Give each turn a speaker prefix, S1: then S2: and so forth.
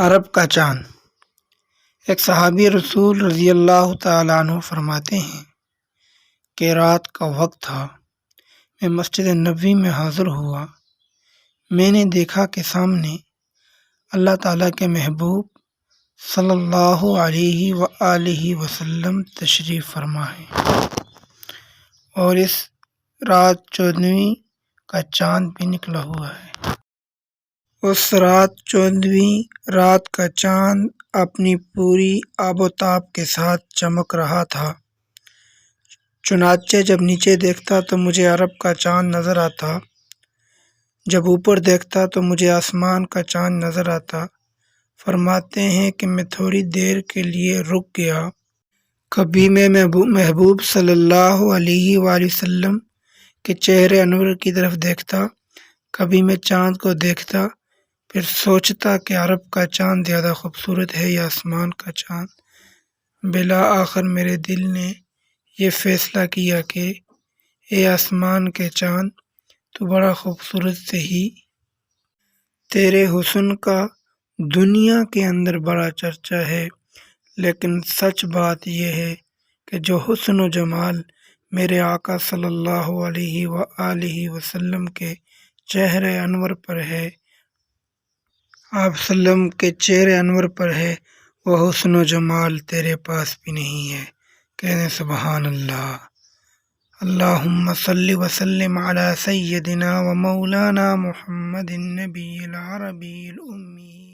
S1: عرب کا چاند۔ ایک صحابی رسول رضی اللہ تعالیٰ عنہ فرماتے ہیں کہ رات کا وقت تھا، میں مسجد نبوی میں حاضر ہوا۔ میں نے دیکھا کہ سامنے اللہ تعالیٰ کے محبوب صلی اللہ علیہ وآلہ وسلم تشریف فرما ہے اور اس رات 14ویں کا چاند بھی نکلا ہوا ہے۔ اس رات 14ویں رات کا چاند اپنی پوری آب و تاب کے ساتھ چمک رہا تھا۔ چنانچہ جب نیچے دیکھتا تو مجھے عرب کا چاند نظر آتا، جب اوپر دیکھتا تو مجھے آسمان کا چاند نظر آتا۔ فرماتے ہیں کہ میں تھوڑی دیر کے لیے رک گیا۔ کبھی میں محبوب صلی اللہ علیہ وآلہ وسلم کے چہرے انور کی طرف دیکھتا، کبھی میں چاند کو دیکھتا، پھر سوچتا کہ عرب کا چاند زیادہ خوبصورت ہے یا آسمان کا چاند۔ بالآخر میرے دل نے یہ فیصلہ کیا کہ اے آسمان کے چاند، تو بڑا خوبصورت سے ہی، تیرے حسن کا دنیا کے اندر بڑا چرچا ہے، لیکن سچ بات یہ ہے کہ جو حسن و جمال میرے آقا صلی اللہ علیہ وآلہ وسلم کے چہرے انور پر ہے، آپ وسلم کے چہرے انور پر ہے، وہ حسن و جمال تیرے پاس بھی نہیں ہے۔ کہنے سبحان اللہ۔ اللہم صلی وسلم علی سیدنا و مولانا محمد النبی العربی الامی۔